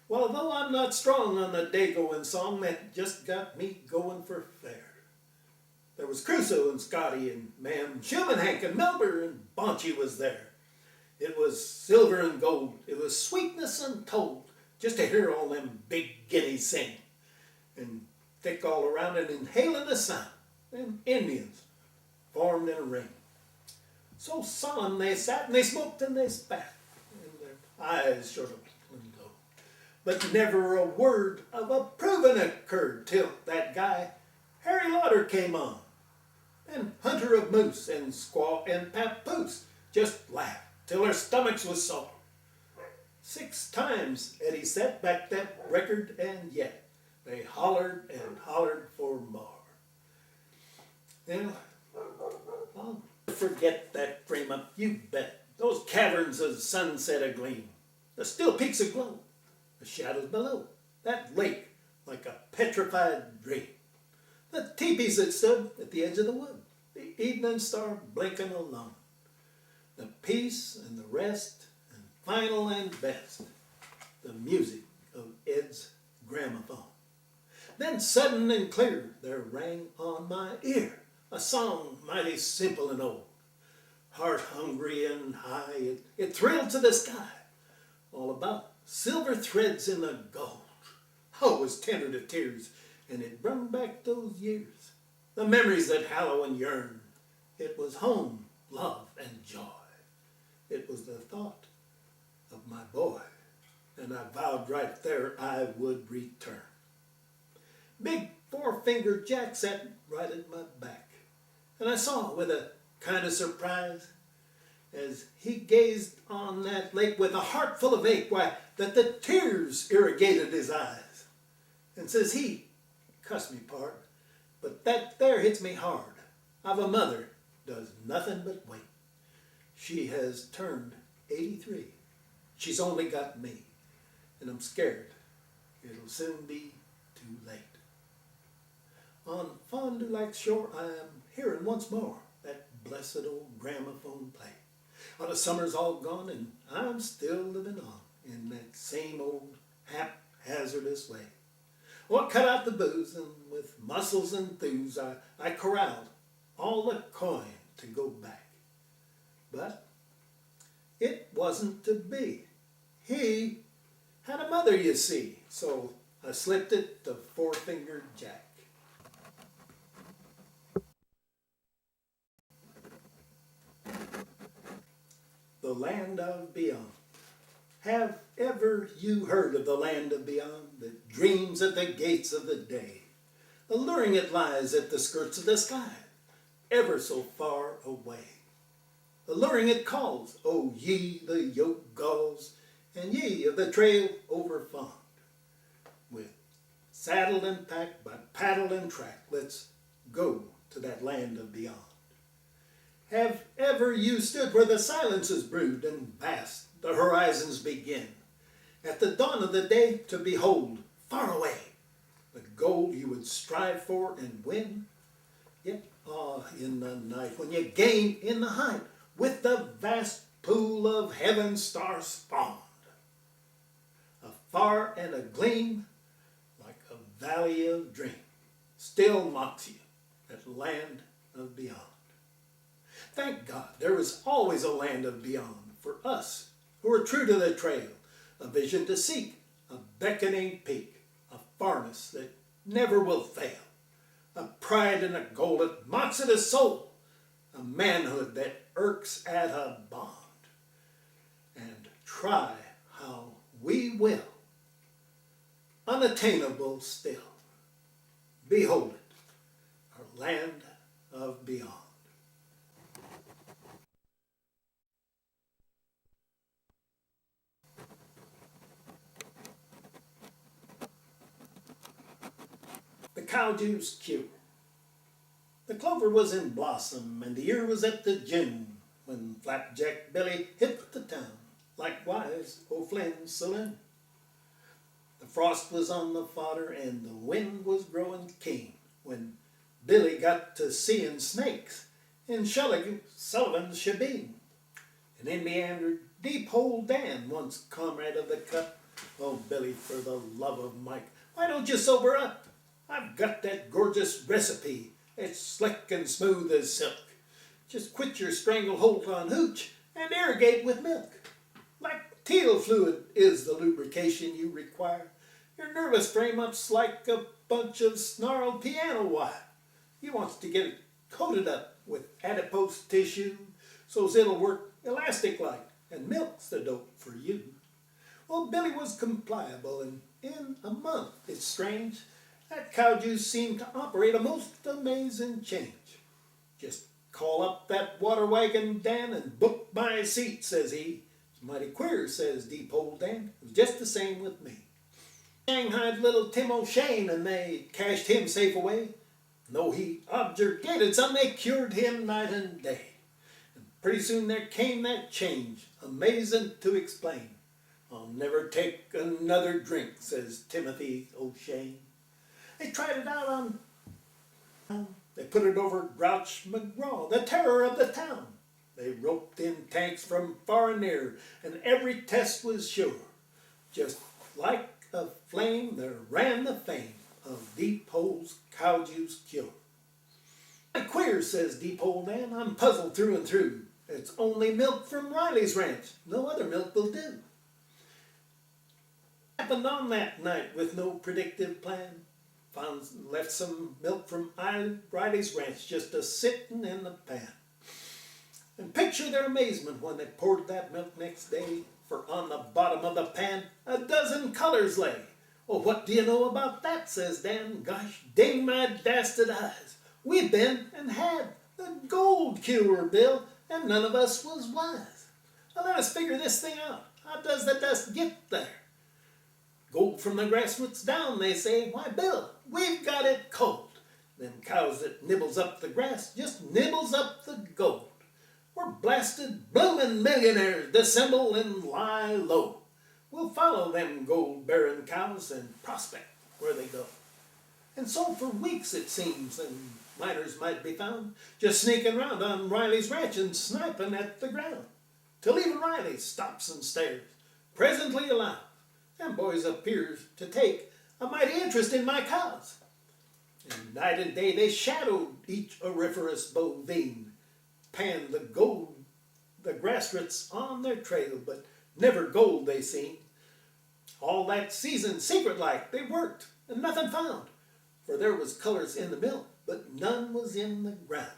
Well, though I'm not strong on the day-going song, that just got me going for fair. There was Crusoe and Scotty and Ma'am Shumenhank and Melber, and Paunchy was there. It was silver and gold, it was sweetness untold, just to hear all them big guineas sing. And thick all around and inhaling the sound, them Indians formed in a ring. So solemn they sat, and they smoked and they spat, and their eyes showed a low. But never a word of approving occurred till that guy Harry Lauder came on. And Hunter of Moose and Squaw and Papoose just laughed till their stomachs was sore. 6 times Eddie set back that record, and yet they hollered and hollered for more. Well, I'll forget that frame up, you bet. Those caverns of sunset agleam, the still peaks aglow, the shadows below, that lake like a petrified dream. The teepees that stood at the edge of the wood, the evening star blinking alone, the peace and the rest, and final and best, the music of Ed's gramophone. Then sudden and clear there rang on my ear a song mighty simple and old, heart-hungry and high, it thrilled to the sky, all about silver threads in the gold. Oh, it was tender to tears, and it brought back those years, the memories that hallow and yearn. It was home, love, and joy. It was the thought of my boy, and I vowed right there I would return. Big four-fingered Jack sat right at my back, and I saw with a kind of surprise, as he gazed on that lake with a heart full of ache, why, that the tears irrigated his eyes. And says he, cuss me, pard, but that there hits me hard. I've a mother does nothing but wait. She has turned 83. She's only got me, and I'm scared it'll soon be too late. On Fond du Lac shore I am hearing once more that blessed old gramophone play. Well, the summer's all gone, and I'm still living on in that same old haphazardous way. Well, I cut out the booze, and with muscles and thews I corralled all the coin to go back. But it wasn't to be. He had a mother, you see, so I slipped it to four-fingered Jack. The land of beyond. Have ever you heard of the land of beyond that dreams at the gates of the day? Alluring it lies at the skirts of the sky, ever so far away. Alluring it calls, O ye the yoke galls, and ye of the trail overfond. With saddle and pack, by paddle and track, let's go to that land of beyond. Have ever you stood where the silences brood and vast the horizons begin, at the dawn of the day to behold, far away, the goal you would strive for and win? Yet, in the night, when you gain in the height, with the vast pool of heaven's stars spawned, afar and a gleam, like a valley of dream, still mocks you, that land of beyond. Thank God there is always a land of beyond for us who are true to the trail, a vision to seek, a beckoning peak, a farness that never will fail, a pride and a goal that mocks at a soul, a manhood that irks at a bond. And try how we will, unattainable still, behold it, our land of beyond. The cowjew's cure. The clover was in blossom, and the year was at the gin, when Flapjack Billy hit the town, likewise O'Flynn's saloon. The frost was on the fodder, and the wind was growing keen, when Billy got to seeing snakes in Sullivan's shebeen. And in meandered Deep Hole Dan, once comrade of the cut. Oh, Billy, for the love of Mike, why don't you sober up? I've got that gorgeous recipe. It's slick and smooth as silk. Just quit your stranglehold on hooch and irrigate with milk. Like teal fluid is the lubrication you require. Your nervous frame-up's like a bunch of snarled piano wire. You wants to get it coated up with adipose tissue so's it'll work elastic-like, and milk's the dope for you. Well, Billy was compliable, and in a month, it's strange, that cow juice seemed to operate a most amazing change. Just call up that water wagon, Dan, and book my seat, says he. It's mighty queer, says Deep Hole Dan. It was just the same with me. Shanghaied little Tim O'Shane, and they cashed him safe away. Though he objurgated some, they cured him night and day. And pretty soon there came that change, amazing to explain. I'll never take another drink, says Timothy O'Shane. They tried it out on, they put it over Grouch McGraw, the terror of the town. They roped in tanks from far and near, and every test was sure. Just like a flame, there ran the fame of Deep Hole's cow juice cure. Queer, says Deep Hole Dan, I'm puzzled through and through. It's only milk from Riley's ranch. No other milk will do. Happened on that night with no predictive plan. Left some milk from Riley's ranch just a-sittin' in the pan. And picture their amazement when they poured that milk next day, for on the bottom of the pan a dozen colors lay. Oh, what do you know about that, says Dan. Gosh dang my dasted eyes. We've been and had the gold cure, Bill, and none of us was wise. Now let us figure this thing out. How does the dust get there? Gold from the grassroots down, they say. Why, Bill, we've got it cold. Them cows that nibbles up the grass just nibbles up the gold. We're blasted bloomin' millionaires, dissemble and lie low. We'll follow them gold-bearing cows and prospect where they go. And so for weeks it seems, and miners might be found just sneaking round on Riley's ranch and sniping at the ground. Till even Riley stops and stares, presently allows. Them boys appears to take a mighty interest in my cows. And night and day they shadowed each auriferous bovine, panned the gold, the grassroots on their trail, but never gold they seen. All that season, secret-like, they worked, and nothing found, for there was colors in the milk, but none was in the ground.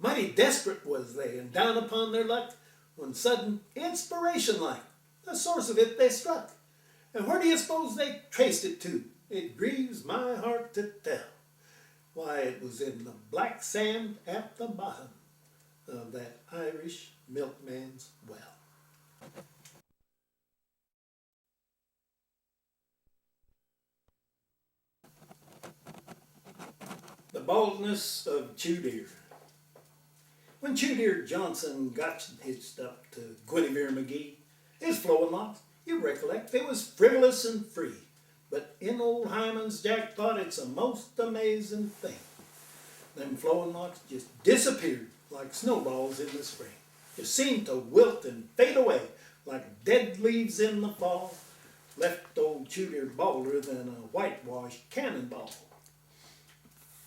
Mighty desperate was they, and down upon their luck, when sudden inspiration-like, the source of it they struck. And where do you suppose they traced it to? It grieves my heart to tell. Why, it was in the black sand at the bottom of that Irish milkman's well. The baldness of Chew Deer. When Chew Deer Johnson got hitched up to Guinevere McGee, his flowing locks, you recollect, they was frivolous and free. But in old Hyman's Jack thought it's a most amazing thing. Them flowing locks just disappeared like snowballs in the spring. Just seemed to wilt and fade away like dead leaves in the fall. Left old Chew Deer balder than a whitewashed cannonball.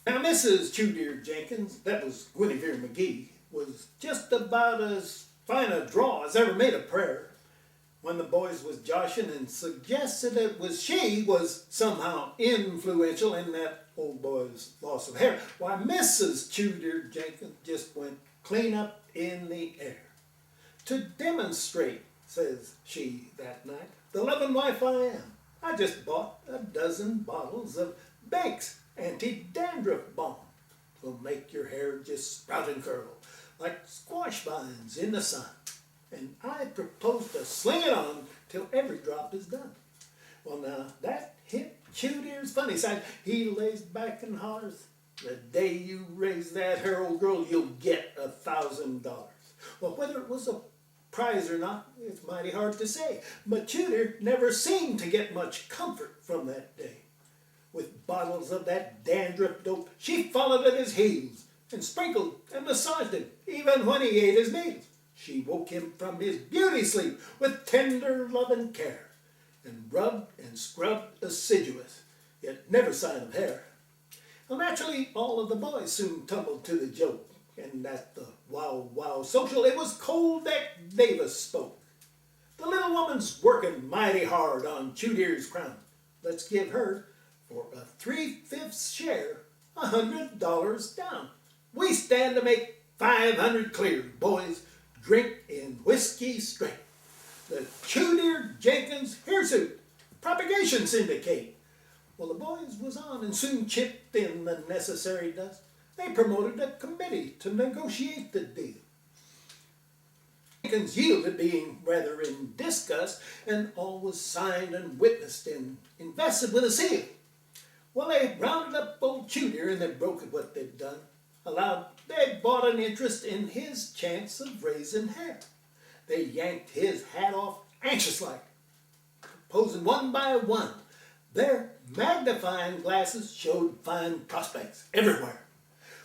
Now Mrs. Chew Deer Jenkins, that was Guinevere McGee, was just about as fine a draw as ever made a prayer. When the boys was joshing and suggested it was she was somehow influential in that old boy's loss of hair, why Mrs. Chew Deer Jenkins just went clean up in the air. To demonstrate, says she that night, the loving wife I am, I just bought a dozen bottles of Banks anti-dandruff balm. Will make your hair just sprout and curl like squash vines in the sun. And I propose to sling it on till every drop is done. Well, now that hit Cute Ear's funny side. He lays back and hollers, the day you raise that hair, old girl, you'll get $1,000. Well, whether it was a prize or not, it's mighty hard to say. But Tudor never seemed to get much comfort from that day. With bottles of that dandruff dope, she followed at his heels and sprinkled and massaged him, even when he ate his meals. She woke him from his beauty sleep with tender loving care, and rubbed and scrubbed assiduous, yet never sign of hair. Well, naturally, all of the boys soon tumbled to the joke, and at the wow social, it was Cold Deck Davis spoke. The little woman's working mighty hard on Tudor's crown. Let's give her, for a 3/5 share, $100 down. We stand to make 500 clear, boys. Drink in whiskey straight. The Tudor Jenkins Hirsute Propagation Syndicate. Well, the boys was on and soon chipped in the necessary dust. They promoted a committee to negotiate the deal. Jenkins yielded, being rather in disgust, and all was signed and witnessed and invested with a seal. Well, they rounded up old Tudor and they brokered what they'd done. Allowed they'd bought an interest in his chance of raising hair. They yanked his hat off anxious-like, posing one by one. Their magnifying glasses showed fine prospects everywhere.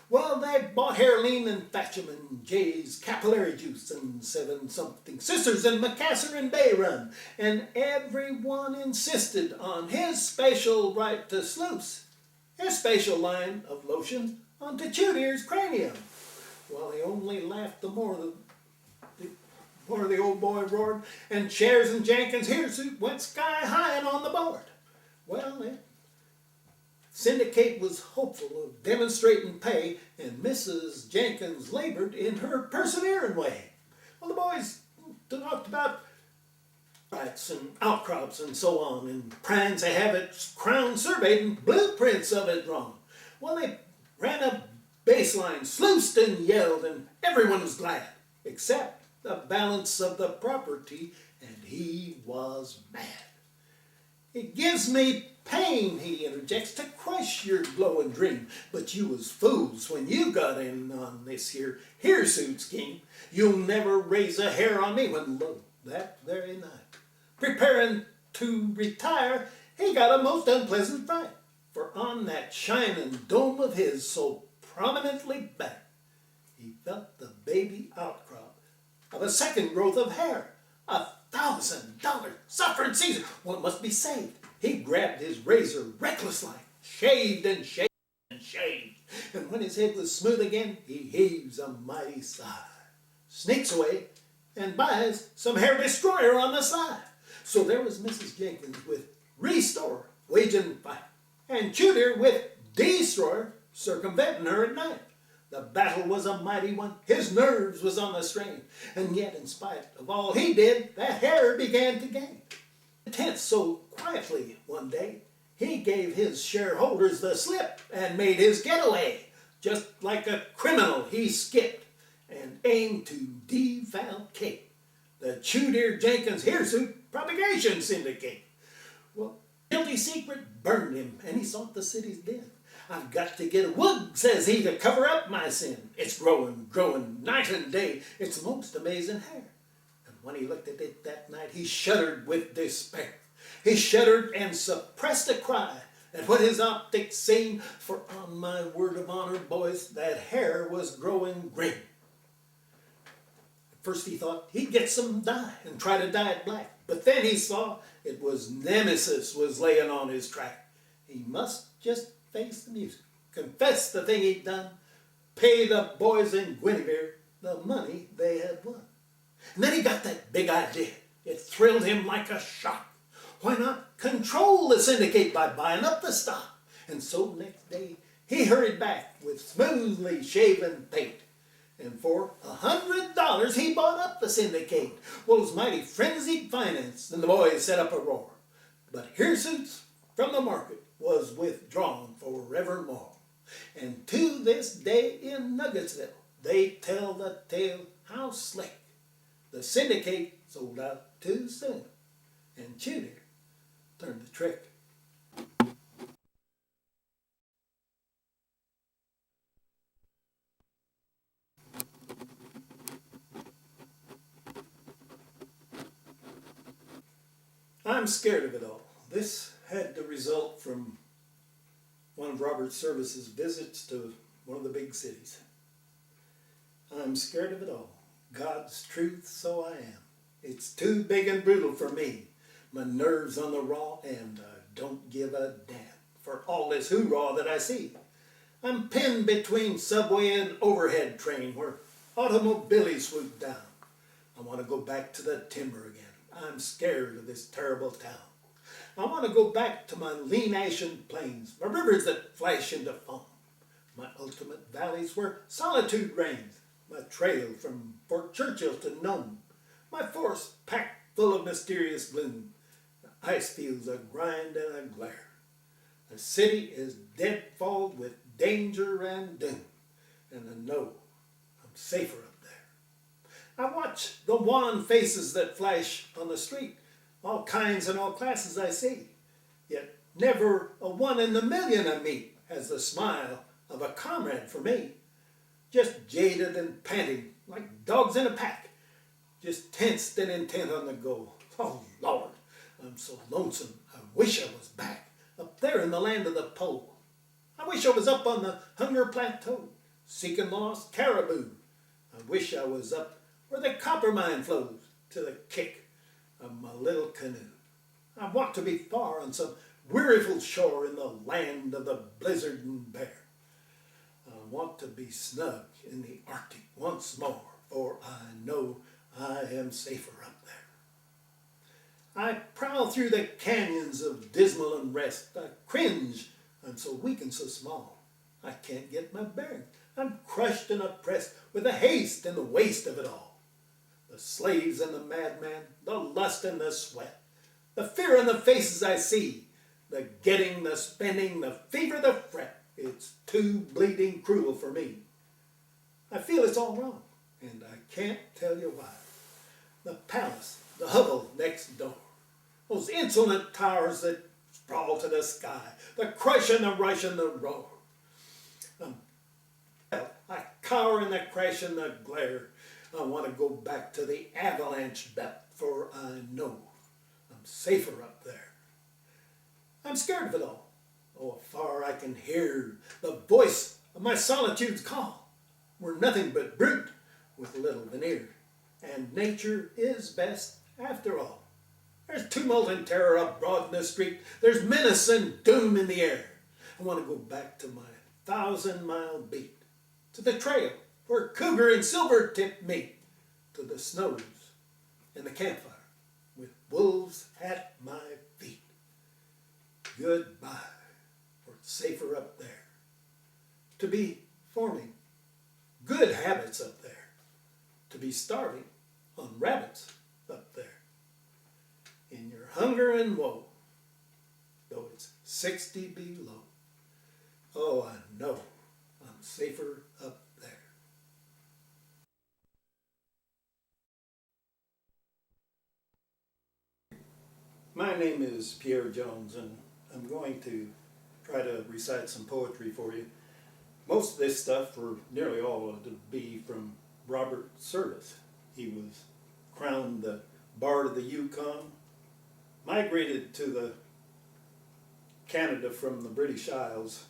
Well, they bought Hairline and Thatcham and Jay's Capillary Juice and 7-something Sisters and Macassar and Bay Run, and everyone insisted on his special right to sluice, his special line of lotion onto Tudor's cranium. Well, he only laughed the more the old boy roared, and Chairs and Jenkins' hirsute went sky high and on the board. Well, the syndicate was hopeful of demonstrating pay, and Mrs. Jenkins labored in her persevering way. Well, the boys talked about rights and outcrops and so on, and plans to have its crown surveyed and blueprints of it drawn. Well, they ran a baseline, sluiced and yelled, and everyone was glad, except the balance of the property, and he was mad. It gives me pain, he interjects, to crush your glowing dream, but you was fools when you got in on this here hirsute scheme. You'll never raise a hair on me. When lo, that very night, preparing to retire, he got a most unpleasant fright, for on that shining dome of his so prominently back, he felt the baby outcrop of a second growth of hair. $1,000 suffering Caesar. Well, it must be saved. He grabbed his razor reckless-like, shaved and shaved and shaved, and when his head was smooth again, he heaves a mighty sigh, sneaks away, and buys some hair destroyer on the side. So there was Mrs. Jenkins with Restore, waging fight, and Tudor with Destroyer, circumventing her at night. The battle was a mighty one, his nerves was on the strain, and yet in spite of all he did, that hair began to gain. Tense so quietly one day, he gave his shareholders the slip and made his getaway. Just like a criminal, he skipped and aimed to defalcate the Tudor Jenkins Hirsute Propagation Syndicate. Well, guilty secret burned him, and he sought the city's den. I've got to get a wood, says he, to cover up my sin. It's growing night and day. It's most amazing hair. And when he looked at it that night, he shuddered with despair. He shuddered and suppressed a cry at what his optics seen, for on my word of honor, boys, that hair was growing green. At first he thought he'd get some dye and try to dye it black, but then he saw it was Nemesis was laying on his track. He must just face the music, confess the thing he'd done, pay the boys in Guinevere the money they had won. And then he got that big idea. It thrilled him like a shock. Why not control the syndicate by buying up the stock? And so next day he hurried back with smoothly shaven pate And for $100 he bought up the syndicate. Well, it was mighty frenzied finance, and the boys set up a roar. But Hirsutes from the market was withdrawn forevermore. And to this day in Nuggetsville, they tell the tale how slick the syndicate sold out too soon, and Tudor turned the trick. I'm scared of it all. This had to result from one of Robert Service's visits to one of the big cities. I'm scared of it all. God's truth, so I am. It's too big and brutal for me. My nerves on the raw end. I don't give a damn for all this hoorah that I see. I'm pinned between subway and overhead train where automobiles swoop down. I want to go back to the timber again. I'm scared of this terrible town. I want to go back to my lean ashen plains, my rivers that flash into foam, my ultimate valleys where solitude reigns, my trail from Fort Churchill to Nome, my forest packed full of mysterious gloom, the ice fields a grind and a glare. The city is dead-falled with danger and doom, and I know I'm safer up there. I watch the wan faces that flash on the street, all kinds and all classes I see, yet never a one in a million I meet has the smile of a comrade for me. Just jaded and panting like dogs in a pack, just tensed and intent on the goal. Oh Lord, I'm so lonesome. I wish I was back up there in the land of the pole. I wish I was up on the Hunger Plateau, seeking lost caribou. I wish I was up where the copper mine flows to the kick of my little canoe. I want to be far on some weariful shore in the land of the blizzard and bear. I want to be snug in the Arctic once more, for I know I am safer up there. I prowl through the canyons of dismal unrest. I cringe, I'm so weak and so small. I can't get my bearings. I'm crushed and oppressed with the haste and the waste of it all. The slaves and the madman, the lust and the sweat, the fear in the faces I see, the getting, the spending, the fever, the fret. It's too bleeding cruel for me. I feel it's all wrong, and I can't tell you why. The palace, the hovel next door, those insolent towers that sprawl to the sky, the crush and the rush and the roar. I cower in the crash and the glare. I want to go back to the avalanche belt, for I know I'm safer up there. I'm scared of it all. Oh, afar I can hear the voice of my solitude's call. We're nothing but brute with little veneer, and nature is best after all. There's tumult and terror abroad in the street. There's menace and doom in the air. I want to go back to my 1,000-mile beat, to the trail where cougar and silvertip meet, to the snows and the campfire with wolves at my feet. Goodbye, for it's safer up there. To be forming good habits up there. To be starving on rabbits up there. In your hunger and woe, though it's 60 below. Oh, I know I'm safer up there. My name is Pierre Jones, and I'm going to try to recite some poetry for you. Most of this stuff, or nearly all of it, would be from Robert Service. He was crowned the Bard of the Yukon, migrated to the Canada from the British Isles,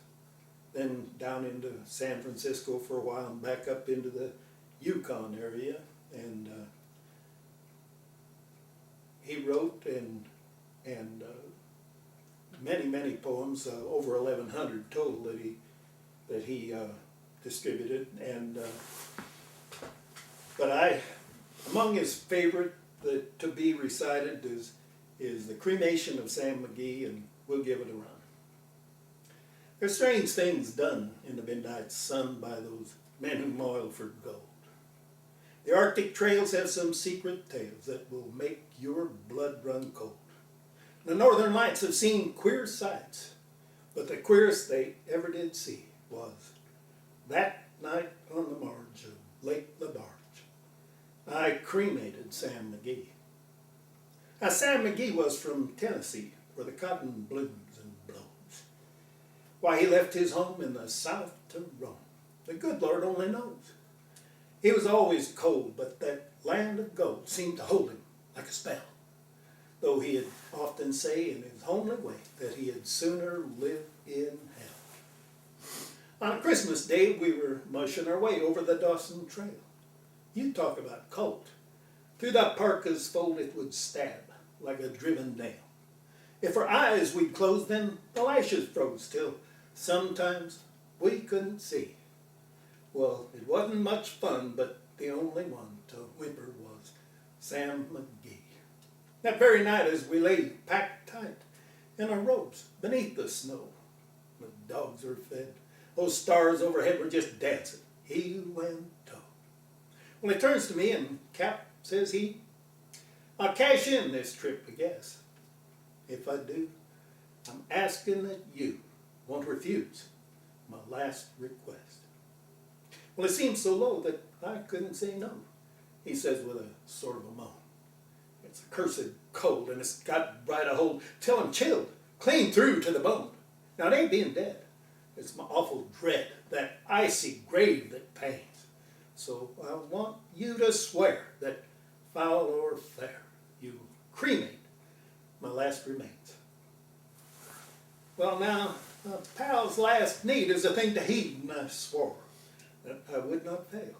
then down into San Francisco for a while and back up into the Yukon area, and he wrote and many poems, over 1,100 total that he distributed, and but among his favorite to be recited is the Cremation of Sam McGee, and we'll give it a run. There's strange things done in the midnight sun by those men who moil for gold. The Arctic trails have some secret tales that will make your blood run cold. The Northern Lights have seen queer sights, but the queerest they ever did see was that night on the marge of Lake LaBarge. I cremated Sam McGee. Now, Sam McGee was from Tennessee, where the cotton blooms and blows. Why he left his home in the South to roam, the good Lord only knows. He was always cold, but that land of gold seemed to hold him like a spell, though he'd often say in his homely way that he had sooner live in hell. On Christmas Day, we were mushing our way over the Dawson Trail. You talk about cold. Through that parka's fold it would stab like a driven nail. If our eyes we'd close, then the lashes froze till sometimes we couldn't see. Well, it wasn't much fun, but the only one to whimper was Sam McGee. That very night as we lay packed tight in our robes beneath the snow, the dogs were fed. Those stars overhead were just dancing, heel and toe. Well, he turns to me and, Cap, says he, I'll cash in this trip, I guess. If I do, I'm asking that you won't refuse my last request. Well, it seemed so low that I couldn't say no. He says with a sort of a moan, it's a cursed cold and it's got right a hold till I'm chilled, clean through to the bone. Now it ain't being dead. It's my awful dread, that icy grave that pains. So I want you to swear that foul or fair, you cremate my last remains. Well now, a pal's last need is a thing to heed, and I swore that I would not fail.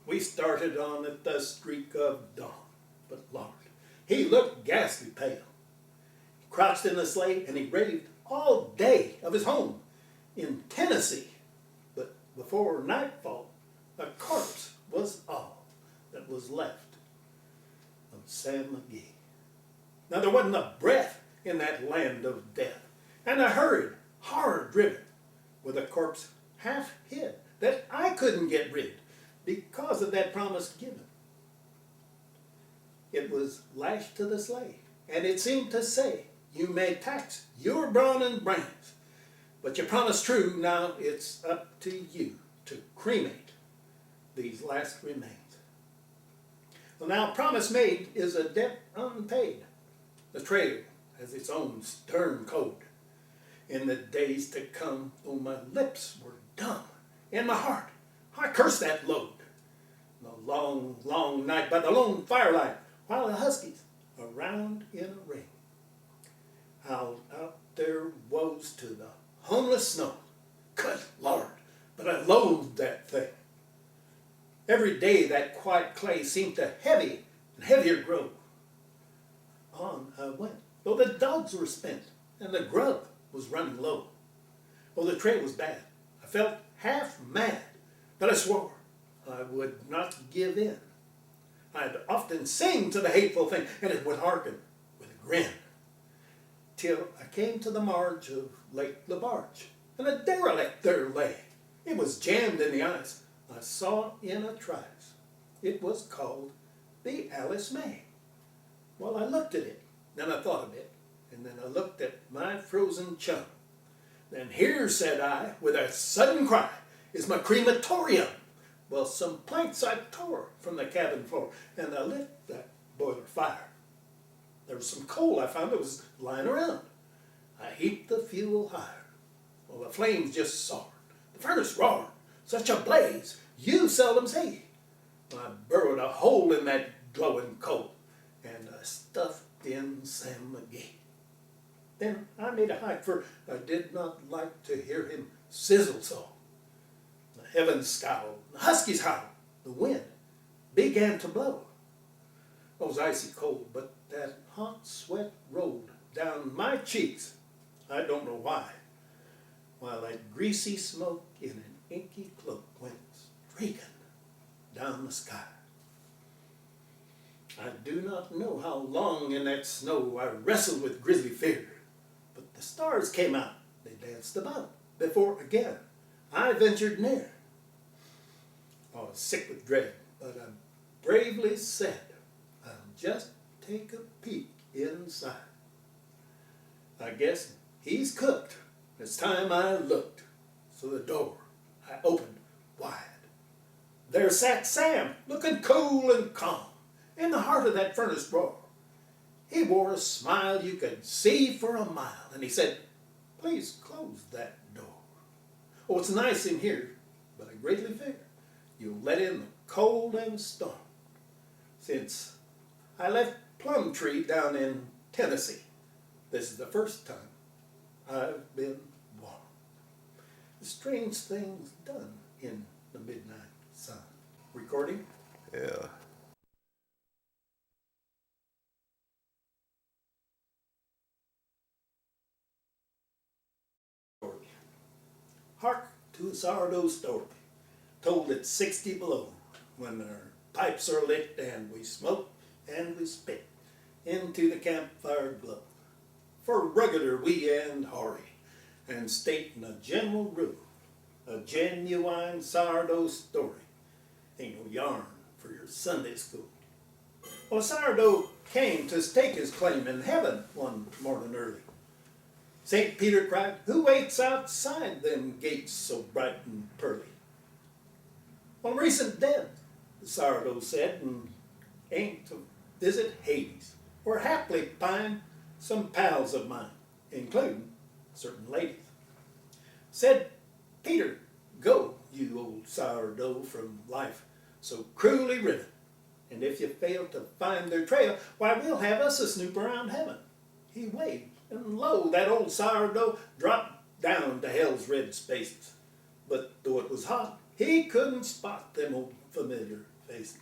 We started on at the streak of dawn, but Lord, he looked ghastly pale. He crouched in the sleigh and he raved all day of his home in Tennessee. But before nightfall, a corpse was all that was left of Sam McGee. Now there wasn't a breath in that land of death, and I hurried, hard driven, with a corpse half hid that I couldn't get rid because of that promise given. It was lashed to the sleigh, and it seemed to say, you may tax your brawn and brains, but you promised true, now it's up to you to cremate these last remains. Well now, promise made is a debt unpaid. The trail has its own stern code. In the days to come, though my lips were dumb, in my heart I cursed that load. The long, long night by the lone firelight, while the huskies around in a ring howled out their woes to the homeless snow. Good Lord, but I loathed that thing. Every day that quiet clay seemed to heavy and heavier grow. On I went, though the dogs were spent and the grub was running low. Oh, the trail was bad. I felt half mad, but I swore I would not give in. I'd often sing to the hateful thing, and it would hearken with a grin. Till I came to the marge of Lake LaBarge, and a derelict there lay. It was jammed in the ice. I saw in a trice. It was called the Alice May. Well, I looked at it, then I thought a bit, and then I looked at my frozen chum. Then here, said I, with a sudden cry, is my crematorium. Well, some planks I tore from the cabin floor, and I lit that boiler fire. There was some coal I found that was lying around. I heaped the fuel higher. Well, the flames just soared. The furnace roared. Such a blaze you seldom see. I burrowed a hole in that glowing coal, and I stuffed in Sam McGee. Then I made a hike, for I did not like to hear him sizzle so. The heavens scowled, the huskies howled, the wind began to blow. It was icy cold, but that hot sweat rolled down my cheeks, I don't know why, while that greasy smoke in an inky cloak went streaking down the sky. I do not know how long in that snow I wrestled with grisly fear, but the stars came out, they danced about, before again I ventured near. I was sick with dread, but I bravely said, "I'll just take a peek inside." I guess he's cooked. It's time I looked. So the door I opened wide. There sat Sam, looking cool and calm, in the heart of that furnace drawer. He wore a smile you could see for a mile, and he said, "Please close that door. Oh, it's nice in here, but I greatly fear you'll let in the cold and storm. Since I left Plumtree down in Tennessee, this is the first time I've been warm." Strange things done in the midnight sun. Recording? Yeah. Hark to a sourdough story, told at 60 below, when our pipes are lit and we smoke and we spit into the campfire glow. For rugged are we and hoary, and state in a general rule, a genuine sourdough story ain't no yarn for your Sunday school. Well, sourdough came to stake his claim in heaven one morning early. St. Peter cried, "Who waits outside them gates so bright and pearly?" "Well, I'm recent dead," the sourdough said, "and ain't to visit Hades, where haply pine some pals of mine, including certain ladies." Said Peter, "Go, you old sourdough, from life so cruelly riven, and if you fail to find their trail, why, we'll have us a snoop around heaven." He waved, and lo, that old sourdough dropped down to hell's red spaces. But though it was hot, he couldn't spot them old familiar faces.